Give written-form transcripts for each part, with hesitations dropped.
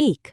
1.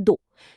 2.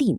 3.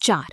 4.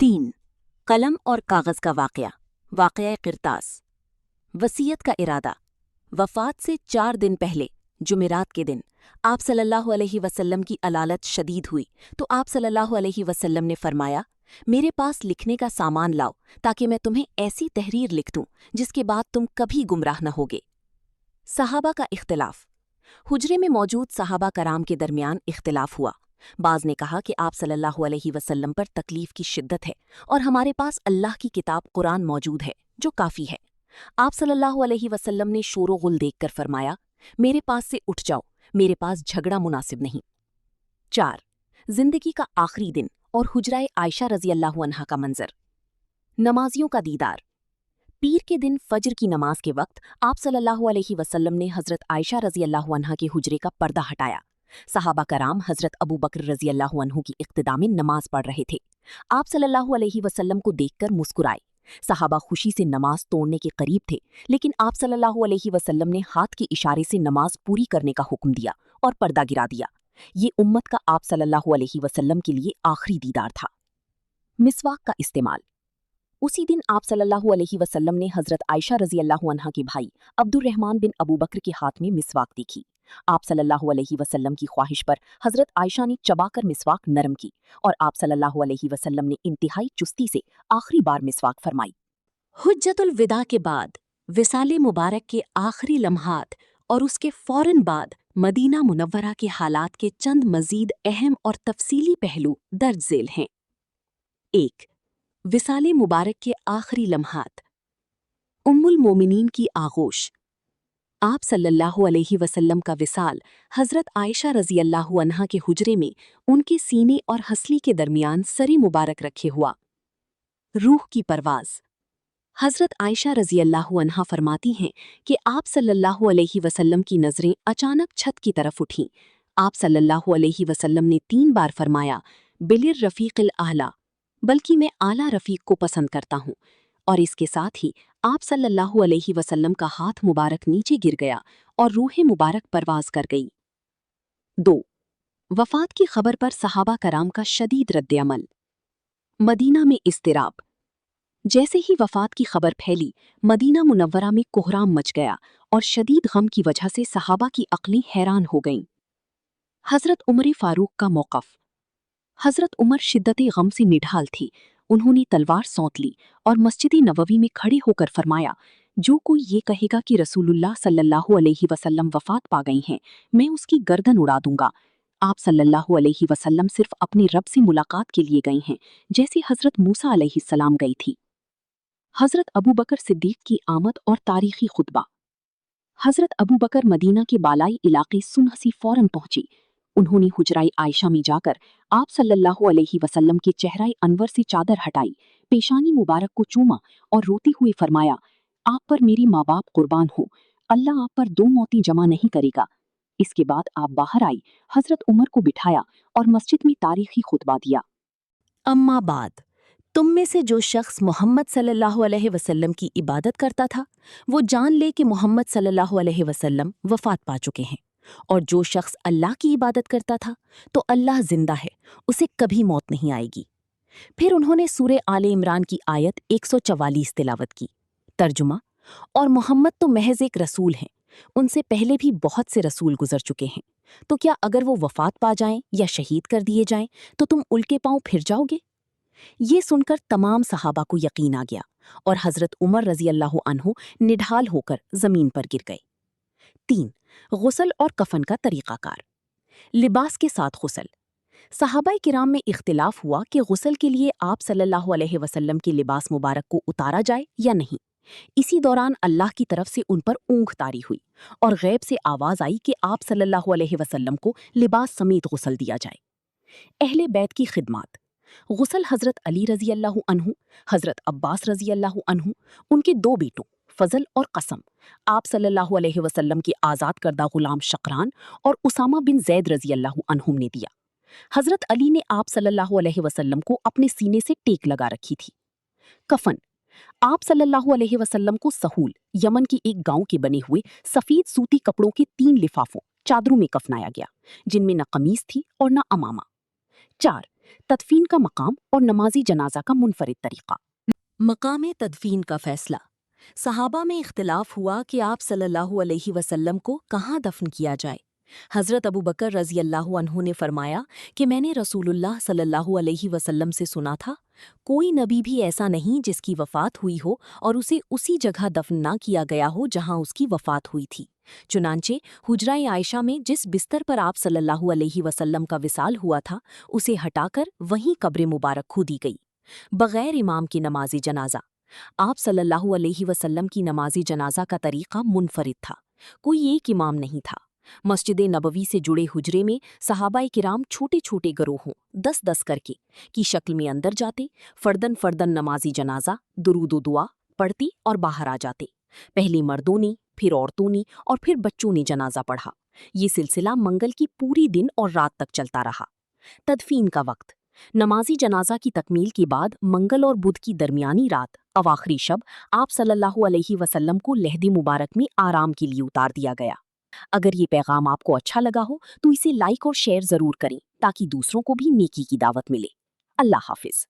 3. قلم اور کاغذ کا واقعہ، واقعہ قرطاس۔ وصیت کا ارادہ۔ وفات سے 4 دن پہلے جمعرات کے دن آپ صلی اللہ علیہ وسلم کی علالت شدید ہوئی تو آپ صلی اللہ علیہ وسلم نے فرمایا، میرے پاس لکھنے کا سامان لاؤ تاکہ میں تمہیں ایسی تحریر لکھ دوں جس کے بعد تم کبھی گمراہ نہ ہوگے۔ صحابہ کا اختلاف۔ حجرے میں موجود صحابہ کرام کے درمیان اختلاف ہوا۔ بعض نے کہا کہ آپ صلی اللہ علیہ وسلم پر تکلیف کی شدت ہے اور ہمارے پاس اللہ کی کتاب قرآن موجود ہے جو کافی ہے۔ آپ صلی اللہ علیہ وسلم نے شور و غل دیکھ کر فرمایا، میرے پاس سے اٹھ جاؤ، میرے پاس جھگڑا مناسب نہیں۔ 4. زندگی کا آخری دن اور حجرہ عائشہ رضی اللہ عنہا کا منظر۔ نمازیوں کا دیدار۔ پیر کے دن فجر کی نماز کے وقت آپ صلی اللہ علیہ وسلم نے حضرت عائشہ رضی اللہ عنہا کے حجرے کا پردہ ہٹایا۔ صحابہ کرام حضرت ابو بکر رضی اللہ عنہ کی اقتداء میں نماز پڑھ رہے تھے۔ آپ صلی اللہ علیہ وسلم کو دیکھ کر مسکرائے۔ صحابہ خوشی سے نماز توڑنے کے قریب تھے، لیکن آپ صلی اللہ علیہ وسلم نے ہاتھ کے اشارے سے نماز پوری کرنے کا حکم دیا اور پردہ گرا دیا۔ یہ امت کا آپ صلی اللہ علیہ وسلم کے لیے آخری دیدار تھا۔ مسواک کا استعمال۔ اسی دن آپ صلی اللہ علیہ وسلم نے حضرت عائشہ رضی اللہ عنہا کے بھائی عبد الرحمن بن ابو بکر کے ہاتھ میں مسواک دیکھی۔ آپ صلی اللہ علیہ وسلم کی خواہش پر حضرت عائشہ نے چبا کر مسواک نرم کی اور آپ صلی اللہ علیہ وسلم نے انتہائی چستی سے آخری بار مسواک فرمائی۔ حجت الوداع کے بعد وصال مبارک کے آخری لمحات اور اس کے فوراً بعد مدینہ منورہ کے حالات کے چند مزید اہم اور تفصیلی پہلو درج ذیل ہیں۔ 1. وصال مبارک کے آخری لمحات۔ ام المومنین کی آغوش۔ آپ صلی اللہ علیہ وسلم کا وصال حضرت عائشہ رضی اللہ عنہا کے حجرے میں ان کے سینے اور ہنسلی کے درمیان سری مبارک رکھے ہوا۔ روح کی پرواز۔ حضرت عائشہ رضی اللہ عنہا فرماتی ہیں کہ آپ صلی اللہ علیہ وسلم کی نظریں اچانک چھت کی طرف اٹھیں۔ آپ صلی اللہ علیہ وسلم نے 3 بار فرمایا، بلر رفیق الاعلیٰ، بلکہ میں اعلیٰ رفیق کو پسند کرتا ہوں، اور اس کے ساتھ ہی آپ صلی اللہ علیہ وسلم کا ہاتھ مبارک نیچے گر گیا اور روح مبارک پرواز کر گئی۔ 2. وفات کی خبر پر صحابہ کرام کا شدید رد عمل۔ مدینہ میں اضطراب۔ جیسے ہی وفات کی خبر پھیلی، مدینہ منورہ میں کوہرام مچ گیا اور شدید غم کی وجہ سے صحابہ کی عقلیں حیران ہو گئیں۔ حضرت عمر فاروق کا موقف۔ حضرت عمر شدت غم سے نڈھال تھی۔ انہوں نے تلوار سونت لی اور مسجد نبوی میں کھڑے ہو کر فرمایا، جو کوئی یہ کہے گا کہ رسول اللہ صلی اللہ علیہ وسلم وفات پا گئی ہیں، میں اس کی گردن اڑا دوں گا۔ آپ صلی اللہ علیہ وسلم صرف اپنے رب سے ملاقات کے لیے گئی ہیں، جیسے حضرت موسیٰ علیہ السلام گئی تھی۔ حضرت ابو بکر صدیق کی آمد اور تاریخی خطبہ۔ حضرت ابو بکر مدینہ کے بالائی علاقے سنہ سے فوراً پہنچی۔ انہوں نے حجرہ عائشہ میں جا کر آپ صلی اللہ علیہ وسلم کے چہرہ انور سے چادر ہٹائی، پیشانی مبارک کو چوما اور روتے ہوئے فرمایا، آپ پر میری ماں باپ قربان ہو، اللہ آپ پر 2 موتیں جمع نہیں کرے گا۔ اس کے بعد آپ باہر آئی، حضرت عمر کو بٹھایا اور مسجد میں تاریخی خطبہ دیا۔ اما بعد، تم میں سے جو شخص محمد صلی اللہ علیہ وسلم کی عبادت کرتا تھا، وہ جان لے کہ محمد صلی اللہ علیہ وسلم وفات پا چکے ہیں، اور جو شخص اللہ کی عبادت کرتا تھا تو اللہ زندہ ہے، اسے کبھی موت نہیں آئے گی۔ پھر انہوں نے سورہ آل عمران کی آیت 144 تلاوت کی۔ ترجمہ: اور محمد تو محض ایک رسول ہیں، ان سے پہلے بھی بہت سے رسول گزر چکے ہیں، تو کیا اگر وہ وفات پا جائیں یا شہید کر دیے جائیں تو تم الٹے پاؤں پھر جاؤ گے؟ یہ سن کر تمام صحابہ کو یقین آ گیا اور حضرت عمر رضی اللہ عنہ نڈھال ہو کر زمین پر گر گئے۔ 3. غسل اور کفن کا طریقہ کار۔ لباس کے ساتھ غسل۔ صحابہ کرام میں اختلاف ہوا کہ غسل کے لیے آپ صلی اللہ علیہ وسلم کے لباس مبارک کو اتارا جائے یا نہیں۔ اسی دوران اللہ کی طرف سے ان پر اونگ طاری ہوئی اور غیب سے آواز آئی کہ آپ صلی اللہ علیہ وسلم کو لباس سمیت غسل دیا جائے۔ اہل بیت کی خدمات۔ غسل حضرت علی رضی اللہ عنہ، حضرت عباس رضی اللہ عنہ، ان کے 2 بیٹوں فضل اور قسم، آپ صلی اللہ علیہ وسلم کے آزاد کردہ غلام شقران اور اسامہ بن زید رضی اللہ عنہم نے دیا۔ حضرت علی نے آپ صلی اللہ علیہ وسلم کو اپنے سینے سے ٹیک لگا رکھی تھی۔ کفن۔ آپ صلی اللہ علیہ وسلم کو سہول، یمن کی ایک گاؤں کے بنے ہوئے سفید سوتی کپڑوں کے 3 لفافوں، چادروں میں کفنایا گیا، جن میں نہ قمیص تھی اور نہ امامہ۔ 4. تدفین کا مقام اور نمازی جنازہ کا منفرد طریقہ۔ مقام تدفین کا فیصلہ۔ صحابہ میں اختلاف ہوا کہ آپ صلی اللہ علیہ وسلم کو کہاں دفن کیا جائے۔ حضرت ابو بکر رضی اللہ عنہ نے فرمایا کہ میں نے رسول اللہ صلی اللہ علیہ وسلم سے سنا تھا، کوئی نبی بھی ایسا نہیں جس کی وفات ہوئی ہو اور اسے اسی جگہ دفن نہ کیا گیا ہو جہاں اس کی وفات ہوئی تھی۔ چنانچہ حجرہ عائشہ میں جس بستر پر آپ صلی اللہ علیہ وسلم کا وصال ہوا تھا، اسے ہٹا کر وہیں قبر مبارک کھودی گئی۔ بغیر امام کی نماز جنازہ۔ آپ صلی اللہ علیہ وسلم کی نماز جنازہ کا طریقہ منفرد تھا، کوئی ایک امام نہیں تھا۔ مسجد نبوی سے جڑے حجرے میں صحابہ کرام چھوٹے چھوٹے گروہوں 10 کر کے کی شکل میں اندر جاتے، فردن فردن نمازی جنازہ درود و دعا پڑھتی اور باہر آ جاتے۔ پہلے مردوں نے، پھر عورتوں نے اور پھر بچوں نے جنازہ پڑھا۔ یہ سلسلہ منگل کی پوری دن اور رات تک چلتا رہا۔ تدفین کا وقت۔ نمازی جنازہ کی تکمیل کے بعد منگل اور بدھ کی درمیانی رات اواخری شب آپ صلی اللہ علیہ وسلم کو لحد مبارک میں آرام کے لیے اتار دیا گیا۔ اگر یہ پیغام آپ کو اچھا لگا ہو تو اسے لائک اور شیئر ضرور کریں تاکہ دوسروں کو بھی نیکی کی دعوت ملے۔ اللہ حافظ۔